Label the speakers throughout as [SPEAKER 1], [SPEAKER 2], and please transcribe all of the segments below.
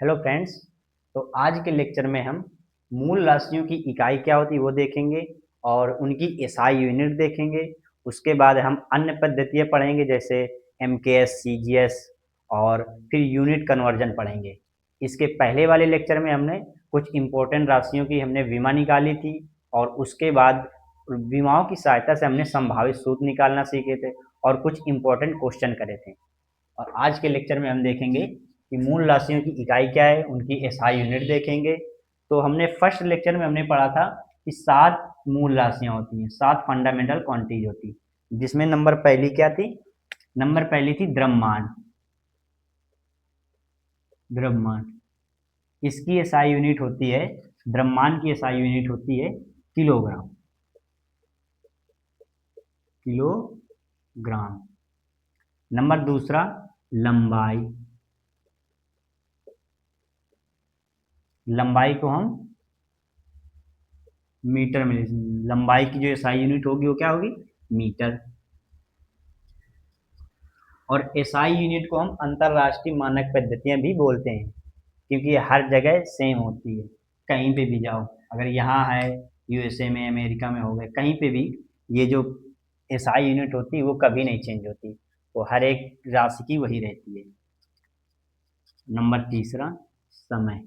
[SPEAKER 1] Hello friends. तो आज के लेक्चर में हम मूल राशियों की इकाई क्या होती है वो देखेंगे और उनकी एसआई यूनिट देखेंगे। उसके बाद हम अन्य पद्धतियाँ पढ़ेंगे जैसे एमकेएस, सीजीएस और फिर यूनिट कन्वर्जन पढ़ेंगे। इसके पहले वाले लेक्चर में हमने कुछ इम्पोर्टेंट राशियों की हमने विमा निकाली थी और उसके बाद विमाओं की सहायता से हमने संभावित सूत्र निकालना सीखे थे और कुछ इम्पोर्टेंट क्वेश्चन करे थे। और आज के लेक्चर में हम देखेंगे कि मूल राशियों की इकाई क्या है, उनकी एसआई यूनिट देखेंगे। तो हमने फर्स्ट लेक्चर में हमने पढ़ा था कि 7 मूल राशियां होती हैं, 7 फंडामेंटल क्वांटिटीज होती हैं, जिसमें नंबर पहली क्या थी? नंबर पहली थी द्रव्यमान। द्रव्यमान इसकी एसआई यूनिट होती है, द्रव्यमान की एसआई यूनिट होती है किलोग्राम। किलोग्राम। नंबर दूसरा लंबाई। लंबाई को हम मीटर में, लंबाई की जो एसआई यूनिट होगी वो क्या होगी? मीटर। और एसआई यूनिट को हम अंतरराष्ट्रीय मानक पद्धतियां भी बोलते हैं क्योंकि ये हर जगह सेम होती है। कहीं पे भी जाओ, अगर यहाँ है यूएसए में, अमेरिका में हो गए, कहीं पे भी ये जो एसआई यूनिट होती है वो कभी नहीं चेंज होती, वो हर एक राशि की वही रहती है। नंबर तीसरा समय।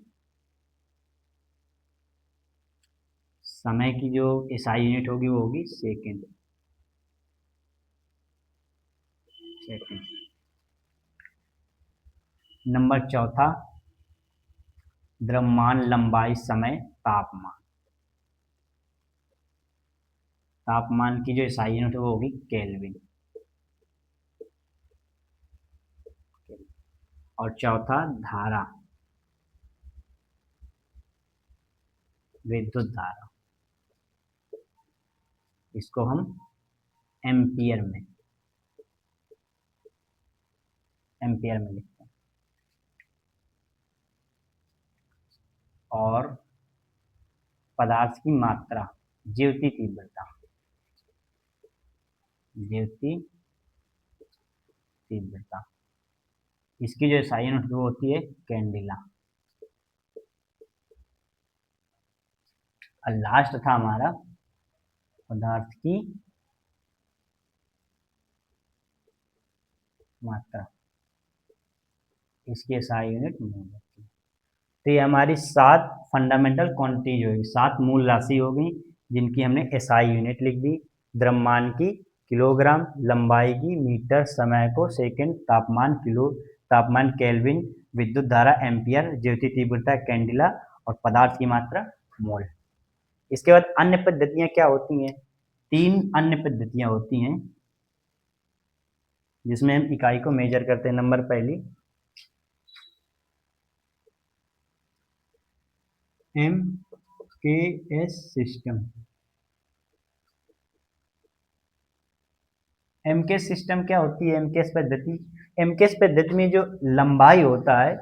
[SPEAKER 1] समय की जो एसआई यूनिट होगी वो होगी सेकेंड। सेकेंड। नंबर चौथा द्रव्यमान, लंबाई, समय, तापमान। तापमान की जो एसआई यूनिट है वो होगी केल्विन। और चौथा धारा, विद्युत धारा। इसको हम एम्पियर में लिखते हैं। और पदार्थ की मात्रा, ज्योति तीव्रता। ज्योति तीव्रता इसकी जो एसआई यूनिट वो होती है कैंडिला। और लास्ट था हमारा पदार्थ की मात्रा, इसकी एसआई यूनिट मोल होती है। तो ये हमारी 7 फंडामेंटल क्वांटिटीज होगी, 7 मूल राशि होगी जिनकी हमने एसआई यूनिट लिख दी। द्रव्यमान की किलोग्राम, लंबाई की मीटर, समय को सेकंड, तापमान किलो, तापमान केल्विन, विद्युत धारा एम्पियर, ज्योति तीव्रता कैंडिला और पदार्थ की मात्रा मोल। इसके बाद अन्य पद्धतियां क्या होती हैं? 3 अन्य पद्धतियां होती हैं जिसमें हम इकाई को मेजर करते हैं। नंबर पहली एमकेएस सिस्टम। एमकेएस सिस्टम क्या होती है? एमकेएस पद्धति, एमकेएस पद्धति में जो लंबाई होता है,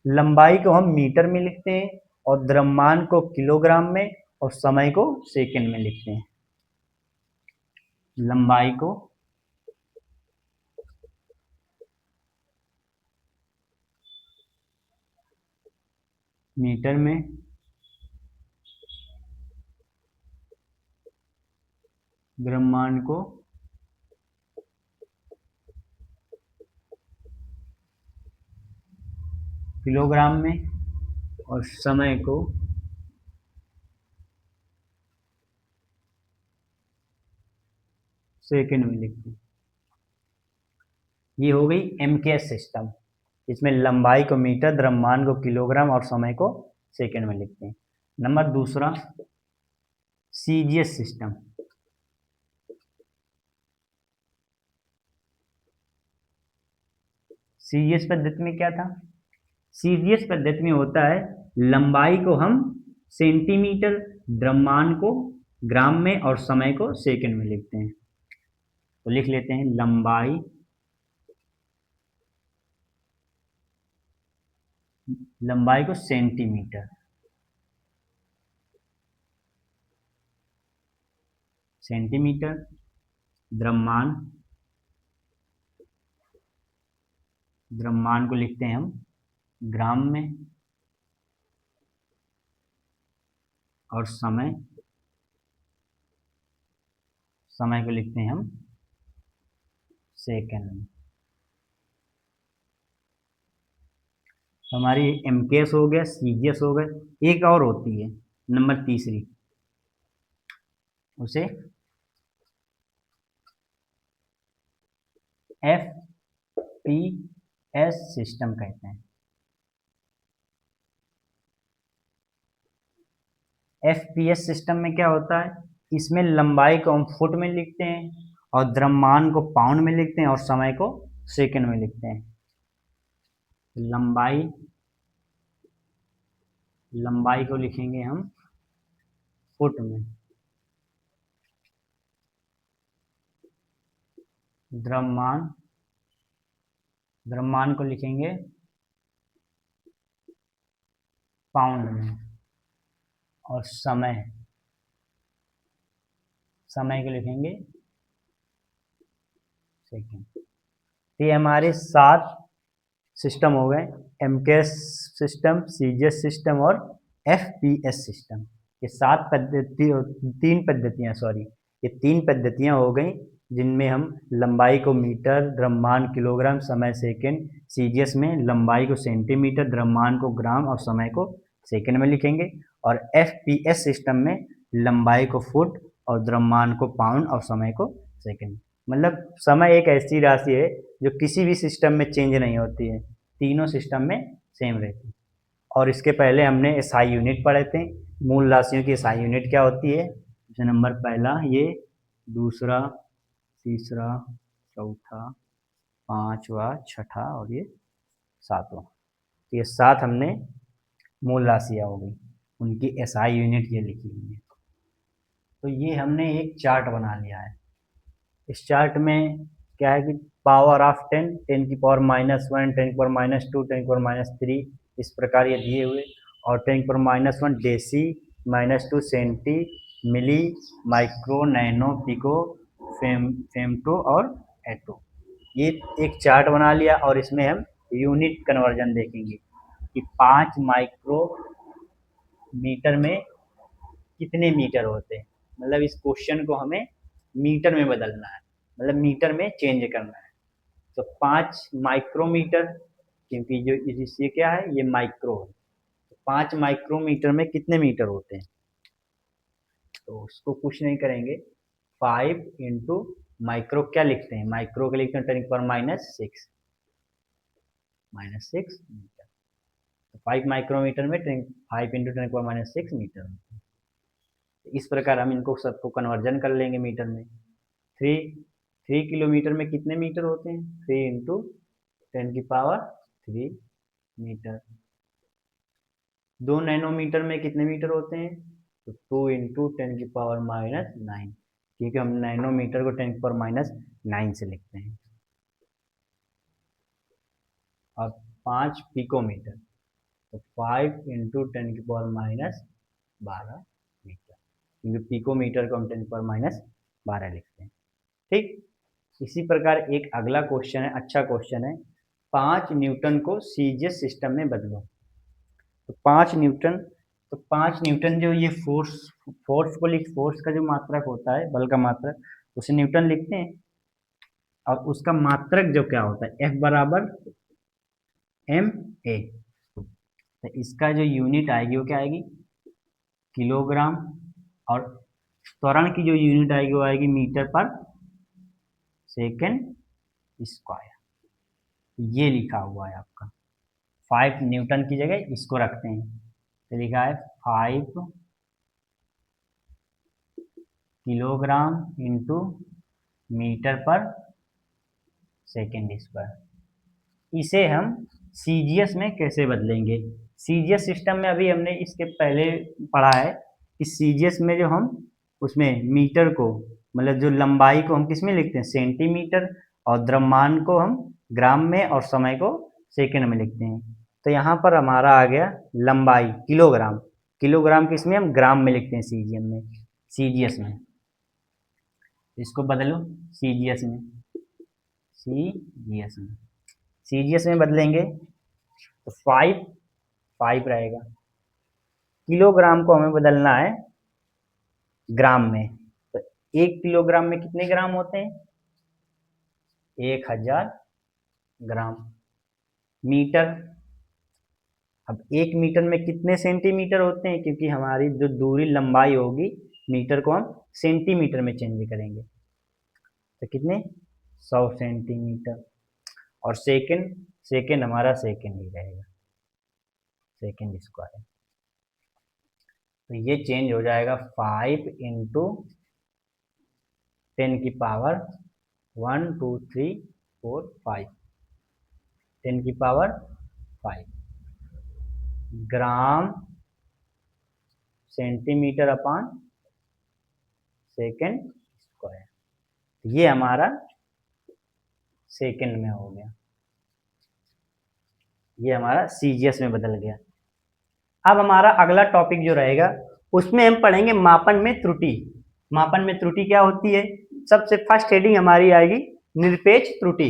[SPEAKER 1] लंबाई को हम मीटर में लिखते हैं और द्रव्यमान को किलोग्राम में और समय को सेकंड में लिखते हैं। लंबाई को मीटर में, द्रव्यमान को किलोग्राम में और समय को सेकंड में लिखते हैं। ये हो गई एमकेएस सिस्टम, इसमें लंबाई को मीटर, द्रव्यमान को किलोग्राम और समय को सेकंड में लिखते हैं। नंबर दूसरा सीजीएस सिस्टम। सीजीएस पद्धति में क्या था? सीजीएस पद्धति में होता है लंबाई को हम सेंटीमीटर, द्रव्यमान को ग्राम में और समय को सेकंड में लिखते हैं। तो लिख लेते हैं लंबाई को सेंटीमीटर, सेंटीमीटर, द्रव्यमान, द्रव्यमान को लिखते हैं हम ग्राम में और समय, समय को लिखते हैं हम सेकंड में। तो हमारी एमकेएस हो गया, सीजीएस हो गया, एक और होती है नंबर तीसरी, उसे एफपीएस सिस्टम कहते हैं। एफपीएस सिस्टम में क्या होता है, इसमें लंबाई को हम फुट में लिखते हैं और द्रव्यमान को पाउंड में लिखते हैं और समय को सेकंड में लिखते हैं। लंबाई, लंबाई को लिखेंगे हम फुट में, द्रव्यमान, द्रव्यमान को लिखेंगे पाउंड में, और समय, समय को लिखेंगे सेकंड। ये हमारे 7 सिस्टम हो गए, एमकेएस सिस्टम, सीजीएस सिस्टम और एफपीएस सिस्टम। ये 7 पद्धति, 3 पद्धतियाँ, सॉरी, ये 3 पद्धतियाँ हो गई जिनमें हम लंबाई को मीटर, द्रव्यमान किलोग्राम, समय सेकंड। सीजीएस में लंबाई को सेंटीमीटर, द्रव्यमान को ग्राम और समय को सेकंड में लिखेंगे। और एफपीएस सिस्टम में लंबाई को फुट और द्रव्यमान को पाउंड और समय को सेकंड। मतलब समय एक ऐसी राशि है जो किसी भी सिस्टम में चेंज नहीं होती है, तीनों सिस्टम में सेम रहती है। और इसके पहले हमने एसआई यूनिट पढ़े थे, मूल राशियों की एसआई यूनिट क्या होती है। जैसे नंबर पहला ये, दूसरा, तीसरा, चौथा, पांचवा, छठा और ये सातवां। ये 7 हमने मूल राशियाँ हो गई, उनकी एसआई यूनिट ये लिखी हुई है। तो ये हमने एक चार्ट बना लिया है। इस चार्ट में क्या है कि पावर ऑफ 10, 10 की पावर -1, 10 की पावर -2, 10 की पावर -3, इस प्रकार ये दिए हुए। और 10 की पावर -1 डेसी, -2 सेंटी, मिली, माइक्रो, नैनो, पिको, फेमटो और एटो। ये एक चार्ट बना लिया और इसमें हम यूनिट कन्वर्जन देखेंगे कि 5 माइक्रो मीटर में कितने मीटर होते हैं। मतलब इस क्वेश्चन को हमें मीटर में बदलना है, मतलब मीटर में चेंज करना है। तो 5 माइक्रोमीटर, क्योंकि जो इससे क्या है, ये माइक्रो है, तो 5 माइक्रोमीटर में कितने मीटर होते हैं। तो उसको कुछ नहीं करेंगे, 5 इंटू माइक्रो क्या लिखते हैं, माइक्रो के लिखते हैं 10 की पावर -6, मीटर। तो 5 माइक्रोमीटर में 5 इंटू 10 की पावर -6 मीटर होते हैं। इस प्रकार हम इनको सबको कन्वर्जन कर लेंगे मीटर में। 3 किलोमीटर में कितने मीटर होते हैं, 3 इंटू 10 की पावर 3 मीटर। 2 नैनोमीटर में कितने मीटर होते हैं, तो 2 इंटू 10 की पावर -9, क्योंकि हम नैनोमीटर को 10 की पावर -9 से लिखते हैं। और 5 पिकोमीटर, तो 5 इंटू 10 की पावर -12 मीटर, क्योंकि पिकोमीटर को हम 10 की पावर -12 लिखते हैं। ठीक, इसी प्रकार एक अगला क्वेश्चन है, अच्छा क्वेश्चन है, 5 न्यूटन को सीजीएस सिस्टम में बदलो। तो 5 न्यूटन, तो 5 न्यूटन जो ये फोर्स, फोर्स को लिख, फोर्स का जो मात्रक होता है, बल का मात्रक, उसे न्यूटन लिखते हैं। और उसका मात्रक जो क्या होता है, F बराबर ma। तो इसका जो यूनिट आएगी वो क्या आएगी, किलोग्राम। और त्वरण की जो यूनिट आएगी वो आएगी मीटर पर सेकेंड स्क्वायर। ये लिखा हुआ है आपका, 5 न्यूटन की जगह इसको रखते हैं, तो लिखा है 5 किलोग्राम इंटू मीटर पर सेकेंड स्क्वायर। इसे हम सीजीएस में कैसे बदलेंगे। सीजीएस सिस्टम में अभी हमने इसके पहले पढ़ा है कि सीजीएस में जो हम उसमें मीटर को, मतलब जो लंबाई को हम किस में लिखते हैं, सेंटीमीटर, और द्रव्यमान को हम ग्राम में और समय को सेकंड में लिखते हैं। तो यहाँ पर हमारा आ गया लंबाई किलोग्राम, किलोग्राम किस में हम ग्राम में लिखते हैं, सीजीएम में, सीजीएस में। इसको बदलो सीजीएस में, सीजीएस में, सीजीएस में बदलेंगे तो 5 रहेगा। किलोग्राम को हमें बदलना है ग्राम में। तो 1 किलोग्राम में कितने ग्राम होते हैं? 1000 ग्राम। मीटर, अब 1 मीटर में कितने सेंटीमीटर होते हैं? क्योंकि हमारी जो दूरी लंबाई होगी, मीटर को हम सेंटीमीटर में चेंज करेंगे, तो कितने? 100 सेंटीमीटर। और सेकंड, सेकंड हमारा सेकंड ही रहेगा, सेकंड स्क्वायर। तो ये चेंज हो जाएगा 5 इंटू 10⁻⁴ 1 2 3 4 5, 10⁻⁵ ग्राम सेंटीमीटर अपान सेकंड स्क्वायर। ये हमारा सेकंड में हो गया, ये हमारा सीजीएस में बदल गया। अब हमारा अगला टॉपिक जो रहेगा उसमें हम पढ़ेंगे मापन में त्रुटि। मापन में त्रुटि क्या होती है? सबसे फर्स्ट हेडिंग हमारी आएगी निरपेक्ष त्रुटि।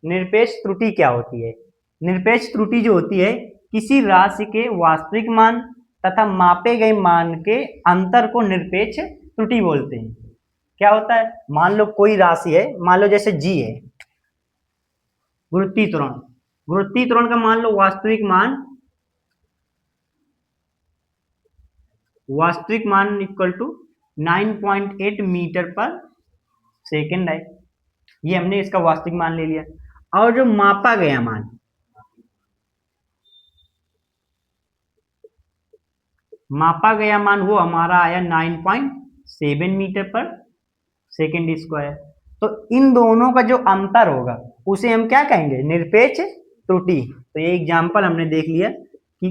[SPEAKER 1] निरपेक्ष त्रुटि क्या होती है? निरपेक्ष त्रुटि जो होती है, किसी राशि के वास्तविक मान तथा मापे गए मान के अंतर को निरपेक्ष त्रुटि बोलते हैं। क्या होता है? मान लो कोई राशि है, मान लो जैसे जी है, गुरुत्वीय त्वरण। गुरुत्वीय त्वरण का मान लो वास्तविक मान इक्वल टू 9.8 मीटर पर सेकेंड है। ये हमने इसका वास्तविक मान ले लिया। और जो मापा गया मान, मापा गया मान वो हमारा आया 9.7 मीटर पर सेकेंड स्क्वायर। तो इन दोनों का जो अंतर होगा उसे हम क्या कहेंगे? निरपेक्ष त्रुटि। तो ये एग्जाम्पल हमने देख लिया कि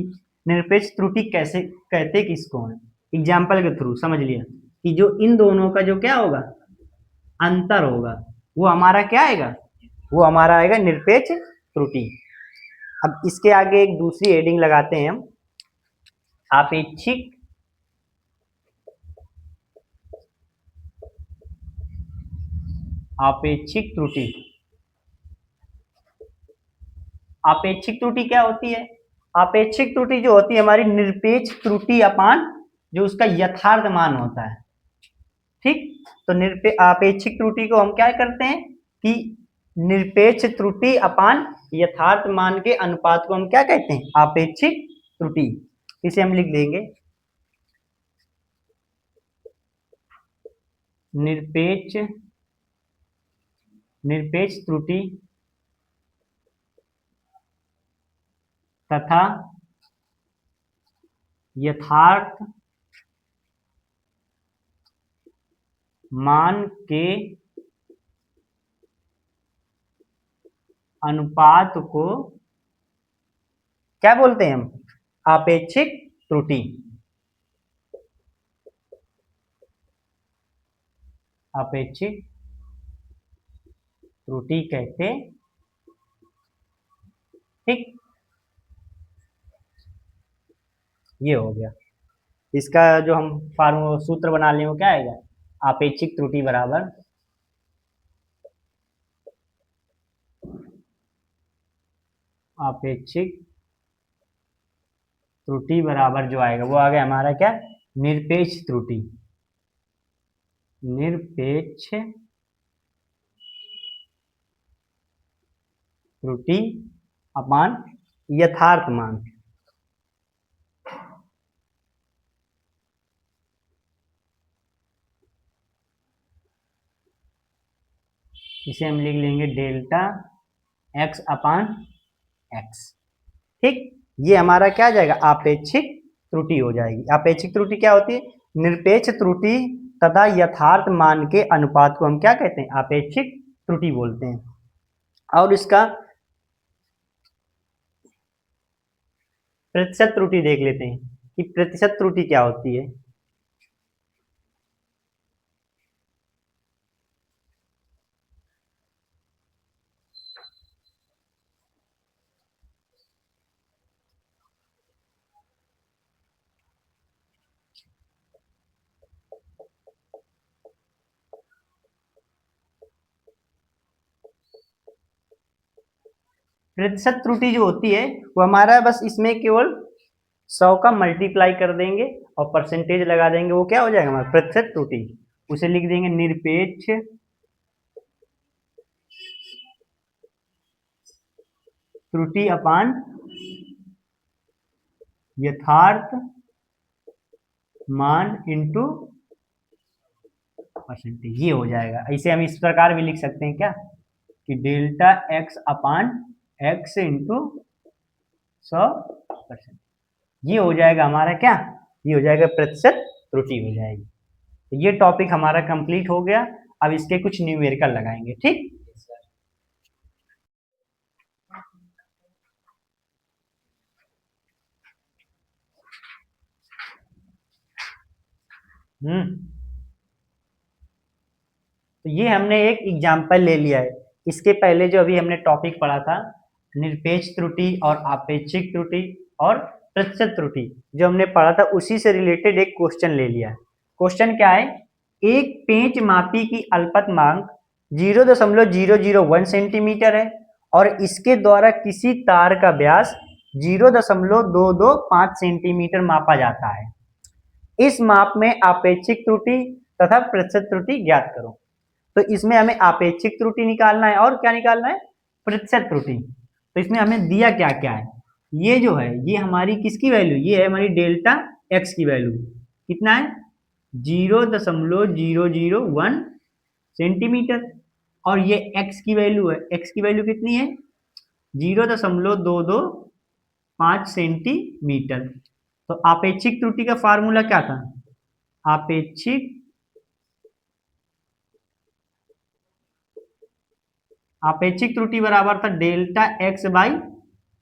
[SPEAKER 1] निरपेक्ष त्रुटि कैसे कहते किसको है। एग्जाम्पल के थ्रू समझ लिया कि जो इन दोनों का जो क्या होगा, अंतर होगा, वो हमारा क्या आएगा? वो हमारा आएगा निरपेक्ष त्रुटि। अब इसके आगे एक दूसरी हेडिंग लगाते हैं हम, आपेक्षिक आपेक्षिक त्रुटि। आपेक्षिक त्रुटि क्या होती है? आपेक्षिक त्रुटि जो होती है हमारी निरपेक्ष त्रुटि अपान जो उसका यथार्थ मान होता है। ठीक, तो आपेक्षिक त्रुटि को हम क्या करते हैं कि निरपेक्ष त्रुटि अपान यथार्थ मान के अनुपात को हम क्या कहते हैं? आपेक्षिक त्रुटि। इसे हम लिख देंगे निरपेक्ष निरपेक्ष त्रुटि तथा यथार्थ मान के अनुपात को क्या बोलते हैं हम? आपेक्षिक त्रुटि। आपेक्षिक त्रुटि कहते। ठीक, ये हो गया। इसका जो हम फार्मूला सूत्र बना लें वो क्या आएगा? आपेक्षिक त्रुटि बराबर आपेक्षिक त्रुटि बराबर जो आएगा वो आ गया हमारा क्या? निरपेक्ष त्रुटि। निरपेक्ष त्रुटि अपान यथार्थ मान। इसे हम लिख लेंगे डेल्टा x अपान x। ठीक, ये हमारा क्या आ जाएगा? आपेक्षिक त्रुटि हो जाएगी। आपेक्षिक त्रुटि क्या होती है? निरपेक्ष त्रुटि तथा यथार्थ मान के अनुपात को हम क्या कहते हैं? आपेक्षिक त्रुटि बोलते हैं। और इसका प्रतिशत त्रुटि देख लेते हैं कि प्रतिशत त्रुटि क्या होती है। प्रतिशत त्रुटि जो होती है वो हमारा बस इसमें केवल 100 का मल्टीप्लाई कर देंगे और परसेंटेज लगा देंगे, वो क्या हो जाएगा हमारा प्रतिशत त्रुटि। उसे लिख देंगे निरपेक्ष त्रुटि अपान यथार्थ मान इंटू परसेंटेज, ये हो जाएगा। ऐसे हम इस प्रकार भी लिख सकते हैं क्या कि डेल्टा एक्स अपान एक्स इंटू 100%, ये हो जाएगा हमारा क्या, ये हो जाएगा प्रतिशत त्रुटि हो जाएगी। तो ये टॉपिक हमारा कंप्लीट हो गया। अब इसके कुछ न्यूमेरिकल लगाएंगे, ठीक। तो ये हमने एक एग्जाम्पल ले लिया है। इसके पहले जो अभी हमने टॉपिक पढ़ा था निरपेक्ष त्रुटि और आपेक्षिक त्रुटि और प्रतिशत त्रुटि, जो हमने पढ़ा था उसी से रिलेटेड एक क्वेश्चन ले लिया है। क्वेश्चन क्या है, एक पेंच मापी की अल्पतमांक 0.001 सेंटीमीटर है और इसके द्वारा किसी तार का व्यास 0.225 सेंटीमीटर मापा जाता है। इस माप में आपेक्षिक त्रुटि तथा प्रतिशत त्रुटि ज्ञात करो। तो इसमें हमें आपेक्षिक त्रुटि निकालना है और क्या निकालना है, प्रतिशत त्रुटि। तो इसमें हमें दिया क्या क्या है, ये जो है ये हमारी किसकी वैल्यू, ये है हमारी डेल्टा एक्स की वैल्यू कितना है 0.001 सेंटीमीटर, और ये एक्स की वैल्यू है, एक्स की वैल्यू कितनी है 0.225 सेंटीमीटर। तो आपेक्षिक त्रुटि का फार्मूला क्या था, आपेक्षिक त्रुटि बराबर था डेल्टा एक्स बाई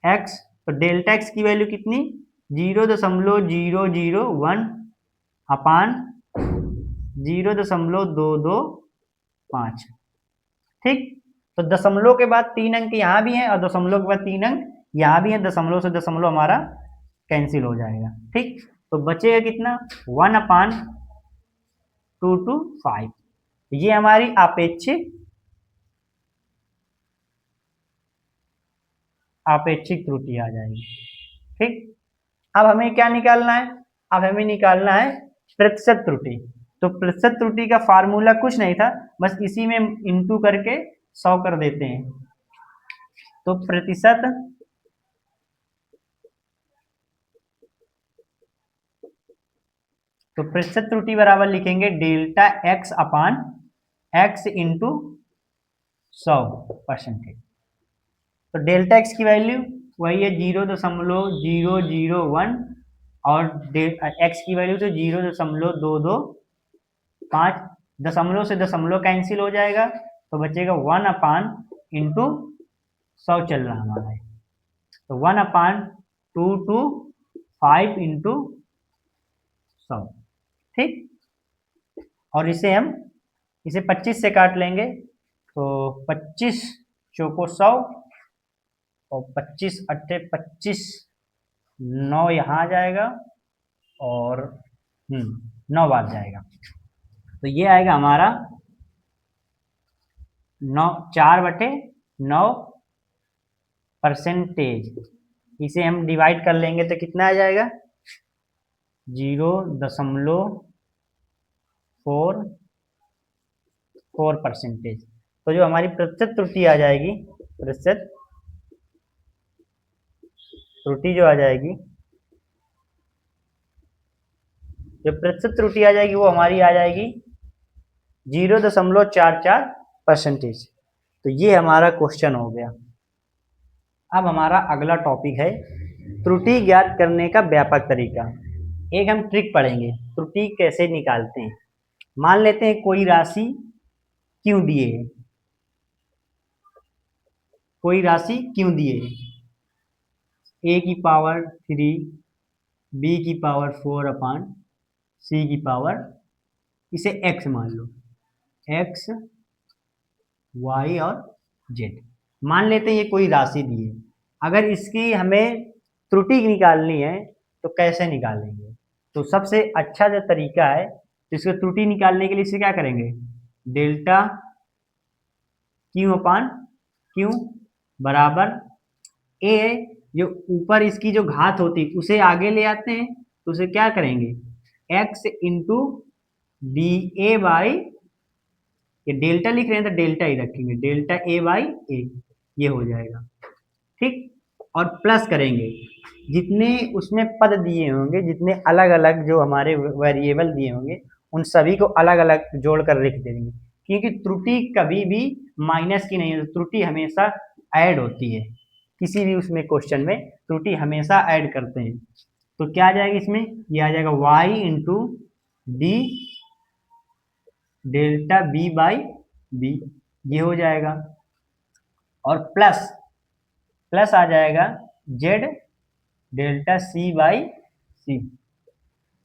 [SPEAKER 1] एक्स। तो डेल्टा एक्स की वैल्यू कितनी 0.001 अपान 0.225, ठीक। तो दशमलव के बाद 3 अंक यहाँ भी हैं और दशमलव के बाद 3 अंक यहाँ भी हैं, दशमलव से दशमलव हमारा कैंसिल हो जाएगा, ठीक। तो बचेगा कितना 1/225, ये हमारी आपेक्षिक त्रुटि आ जाएगी, ठीक। अब हमें क्या निकालना है, अब हमें निकालना है प्रतिशत त्रुटि। तो प्रतिशत त्रुटि का फार्मूला कुछ नहीं था, बस इसी में इंटू करके 100 कर देते हैं। तो प्रतिशत त्रुटि बराबर लिखेंगे डेल्टा एक्स अपान एक्स इंटू 100%। तो डेल्टा एक्स की वैल्यू वही है 0.001 और एक्स की वैल्यू तो 0.225, दशमलव से दशमलव कैंसिल हो जाएगा तो बचेगा 1/(इंटू 100 चल रहा हमारा है, तो 1/225 इंटू 100, ठीक। और इसे 25 से काट लेंगे तो 25 चौको 100 और 25 अट्ठे 25, 9 यहाँ आ जाएगा और 9 बार जाएगा, तो ये आएगा हमारा 4/9%। इसे हम डिवाइड कर लेंगे तो कितना आ जाएगा 0.44%। तो जो हमारी प्रतिशत त्रुटि आ जाएगी, प्रतिशत त्रुटि जो आ जाएगी, जो प्रतिशत त्रुटि आ जाएगी वो हमारी आ जाएगी 0.44%। तो ये हमारा क्वेश्चन हो गया। अब हमारा अगला टॉपिक है त्रुटि ज्ञात करने का व्यापक तरीका। एक हम ट्रिक पढ़ेंगे त्रुटि कैसे निकालते हैं। मान लेते हैं कोई राशि क्यों दिए है, कोई राशि क्यों दिए है, a की पावर 3, b की पावर 4 अपान c की पावर, इसे x मान लो, x y और z मान लेते हैं ये कोई राशि दी है। अगर इसकी हमें त्रुटि निकालनी है तो कैसे निकालेंगे, तो सबसे अच्छा जो तरीका है तो इसको त्रुटि निकालने के लिए इसे क्या करेंगे डेल्टा क्यू अपान क्यू बराबर ए जो ऊपर इसकी जो घात होती उसे आगे ले आते हैं, तो उसे क्या करेंगे, x into D A by, ये डेल्टा लिख रहे हैं तो डेल्टा ही रखेंगे, डेल्टा ए बाई ए, ये हो जाएगा। ठीक, और प्लस करेंगे जितने उसमें पद दिए होंगे, जितने अलग अलग जो हमारे वेरिएबल दिए होंगे, उन सभी को अलग अलग जोड़कर लिख देंगे, क्योंकि त्रुटि कभी भी माइनस की नहीं है, त्रुटि हमेशा ऐड होती है। किसी भी उसमें क्वेश्चन में त्रुटि हमेशा ऐड करते हैं। तो क्या आ जाएगा इसमें, ये आ जाएगा y into D delta B by B, ये हो जाएगा। और प्लस प्लस आ जाएगा z delta C by C.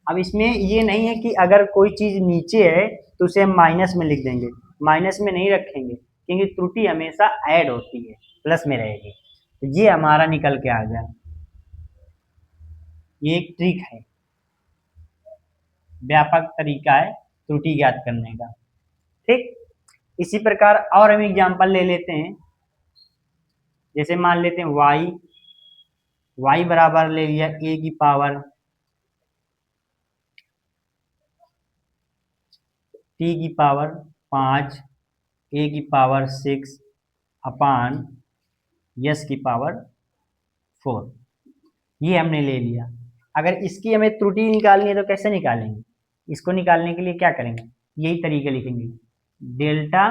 [SPEAKER 1] अब इसमें ये नहीं है कि अगर कोई चीज नीचे है तो उसे हम माइनस में लिख देंगे, माइनस में नहीं रखेंगे, क्योंकि त्रुटि हमेशा ऐड होती है, प्लस में रहेगी। तो ये हमारा निकल के आ गया। ये एक ट्रिक है, व्यापक तरीका है त्रुटि ज्ञात करने का। ठीक, इसी प्रकार और हम एग्जांपल ले लेते हैं। जैसे मान लेते हैं y बराबर ले लिया a की पावर t की पावर 5, a की पावर 6 अपान s की पावर 4, ये हमने ले लिया। अगर इसकी हमें त्रुटि निकालनी है तो कैसे निकालेंगे, इसको निकालने के लिए क्या करेंगे, यही तरीका लिखेंगे, डेल्टा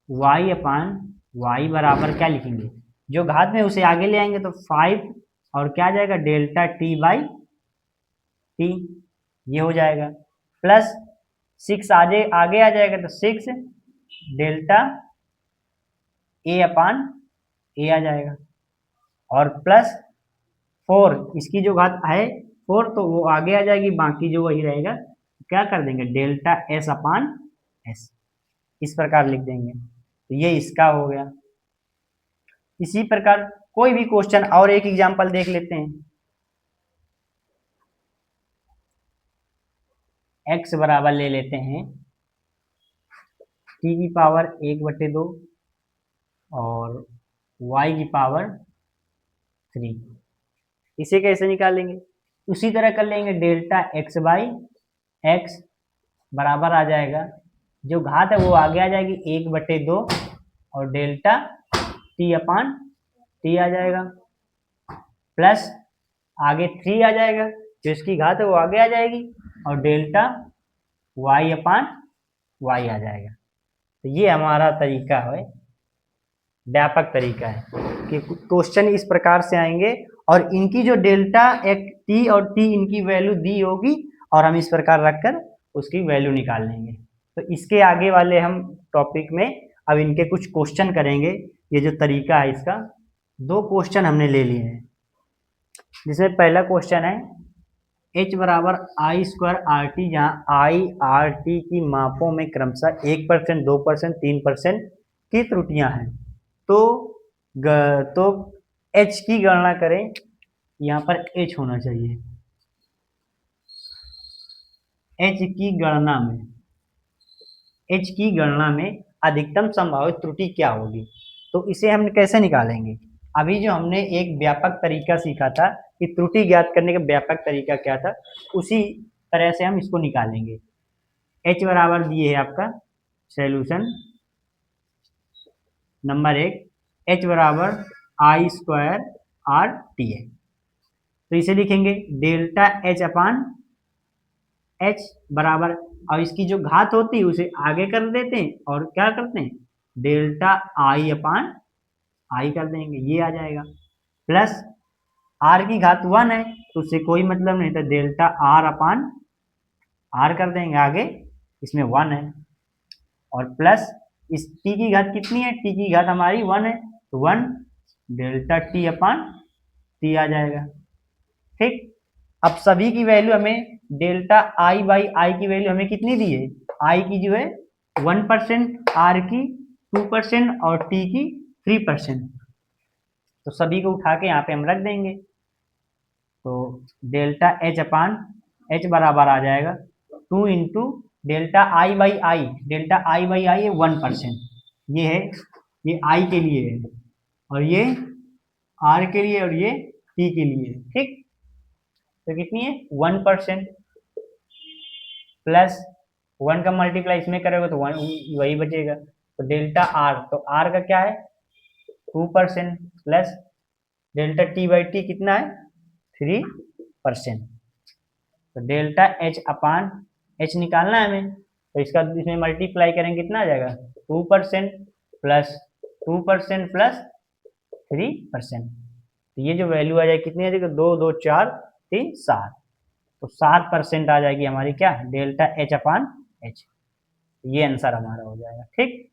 [SPEAKER 1] y अपान y बराबर क्या लिखेंगे, जो घात में उसे आगे ले आएंगे तो 5, और क्या आ जाएगा डेल्टा t बाई टी, ये हो जाएगा। प्लस 6 आगे आ जाएगा तो 6 डेल्टा ए अपान ए आ जाएगा, और प्लस 4, इसकी जो घात है 4 तो वो आगे आ जाएगी, बाकी जो वही रहेगा, क्या कर देंगे डेल्टा एस अपान एस, इस प्रकार लिख देंगे। तो ये इसका हो गया। इसी प्रकार कोई भी क्वेश्चन और एक एग्जांपल देख लेते हैं। x बराबर ले लेते हैं t की पावर 1/2 और y की पावर 3, इसे कैसे निकालेंगे, उसी तरह कर लेंगे, डेल्टा x बाई एक्स बराबर आ जाएगा, जो घात है वो आगे आ जाएगी 1/2 और डेल्टा t अपान टी आ जाएगा, प्लस आगे 3 आ जाएगा, जो इसकी घात है वो आगे आ जाएगी, और डेल्टा y अपान y आ जाएगा। तो ये हमारा तरीका है, व्यापक तरीका है कि क्वेश्चन इस प्रकार से आएंगे और इनकी जो डेल्टा एक टी और टी इनकी वैल्यू दी होगी और हम इस प्रकार रखकर उसकी वैल्यू निकाल लेंगे। तो इसके आगे वाले हम टॉपिक में अब इनके कुछ क्वेश्चन करेंगे। ये जो तरीका है इसका, 2 क्वेश्चन हमने ले लिए हैं, जिसमें पहला क्वेश्चन है h बराबर आई स्क्वायर आर टी, जहाँ आई आर टी की मापों में क्रमशः 1%, 2%, 3% की त्रुटियां हैं। तो h की गणना करें, यहाँ पर h होना चाहिए। h की गणना में अधिकतम संभावित त्रुटि क्या होगी, तो इसे हम कैसे निकालेंगे। अभी जो हमने एक व्यापक तरीका सीखा था कि त्रुटि ज्ञात करने का व्यापक तरीका क्या था, उसी तरह से हम इसको निकालेंगे। h बराबर दिए है आपका सॉल्यूशन नंबर 1, h बराबर आई स्क्वायर आर टी है, तो इसे लिखेंगे डेल्टा h अपान h बराबर, और इसकी जो घात होती है उसे आगे कर देते हैं और क्या करते हैं डेल्टा आई अपान आई कर देंगे, ये आ जाएगा। प्लस r की घात 1 है तो उससे कोई मतलब नहीं, तो डेल्टा r अपान r कर देंगे, आगे इसमें 1 है, और प्लस इस t की घात कितनी है, t की घात हमारी 1 है तो 1 डेल्टा t अपान t आ जाएगा। ठीक, अब सभी की वैल्यू हमें डेल्टा आई बाई आई की वैल्यू हमें कितनी दी है, आई की जो है 1%, आर की 2% और टी की 3%, तो सभी को उठा के यहाँ पे हम रख देंगे। तो डेल्टा एच अपान एच बराबर आ जाएगा 2 into delta I by I, delta I by I है 1%, ये है, ये आई के लिए है, और ये आर के लिए, और ये टी के लिए, ठीक। तो कितनी है 1%, प्लस 1 का मल्टीप्लाई इसमें करोगे तो 1 वही बचेगा। तो डेल्टा आर, तो आर का क्या है 2%, plus delta T by T कितना है 3%। तो डेल्टा एच अपान एच निकालना है हमें, तो इसका इसमें मल्टीप्लाई करेंगे कितना आ जाएगा 2% प्लस 2% प्लस 3%। तो ये जो वैल्यू आ जाएगी कितनी आ जाएगी 2 2 4 3 7, तो 7% आ जाएगी हमारी क्या डेल्टा एच अपान एच। ये आंसर हमारा हो जाएगा, ठीक।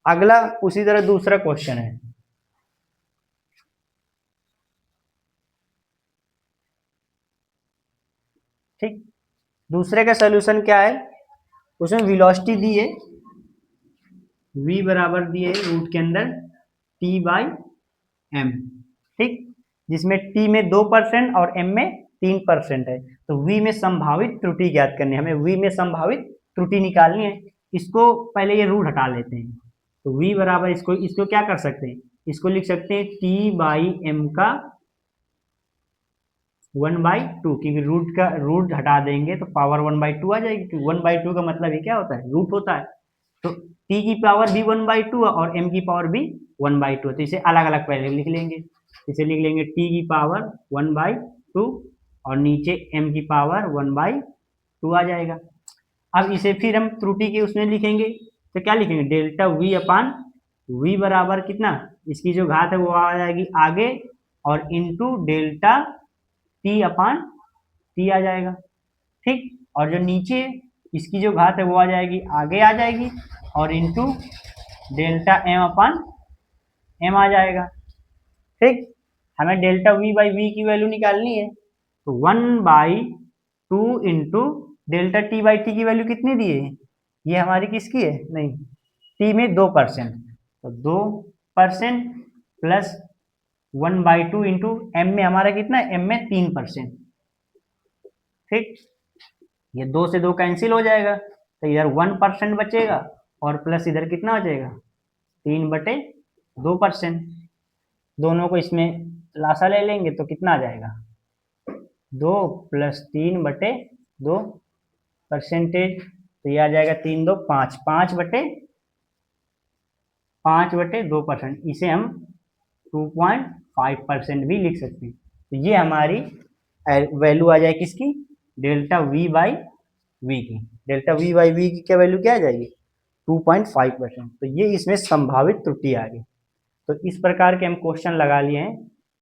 [SPEAKER 1] अगला उसी तरह दूसरा क्वेश्चन है, ठीक। दूसरे का सोल्यूशन क्या है, उसमें वेलोसिटी दी है v बराबर दिए रूट के अंदर t बाई एम, ठीक। जिसमें t में 2% और m में 3% है। तो v में संभावित त्रुटि ज्ञात करनी है, हमें v में संभावित त्रुटि निकालनी है। इसको पहले ये रूट हटा लेते हैं, तो v बराबर इसको इसको क्या कर सकते हैं, इसको लिख सकते हैं t बाई एम का 1/2, क्योंकि रूट का रूट हटा देंगे तो पावर 1/2 आ जाएगी, क्योंकि 1/2 का मतलब ये क्या होता है रूट होता है। तो t की पावर भी 1/2 और m की पावर भी 1/2, तो इसे अलग अलग पहले लिख लेंगे। इसे लिख लेंगे t की पावर 1/2 और नीचे m की पावर 1/2 आ जाएगा। अब इसे फिर हम त्रुटि के उसमें लिखेंगे, तो क्या लिखेंगे डेल्टा v अपान v बराबर कितना, इसकी जो घात है वो आ जाएगी आगे, और into delta T upon T आ जाएगा, ठीक। और जो नीचे इसकी जो घात है वो आ जाएगी आगे आ जाएगी, और इंटू डेल्टा एम अपान एम आ जाएगा, ठीक। हमें डेल्टा वी बाई वी की वैल्यू निकालनी है, तो 1/2 into delta T by T की वैल्यू कितनी दी है, ये हमारी किसकी है, नहीं, टी में 2%, तो 2% प्लस 1/2 इंटू एम में हमारा कितना है, एम में 3%, ठीक। ये 2 से 2 कैंसिल हो जाएगा, तो इधर 1% बचेगा, और प्लस इधर कितना हो जाएगा 3/2%। दोनों को इसमें लासा ले लेंगे तो कितना आ जाएगा 2 प्लस 3/2 परसेंटेज, तो ये आ जाएगा 3 2 5, 5/2%। इसे हम 2.5% भी लिख सकते हैं। तो ये हमारी वैल्यू आ जाएगी किसकी, डेल्टा वी बाई वी की। डेल्टा वी बाई वी की क्या वैल्यू क्या आ जाएगी 2.5%। तो ये इसमें संभावित त्रुटि आ गई। तो इस प्रकार के हम क्वेश्चन लगा लिए हैं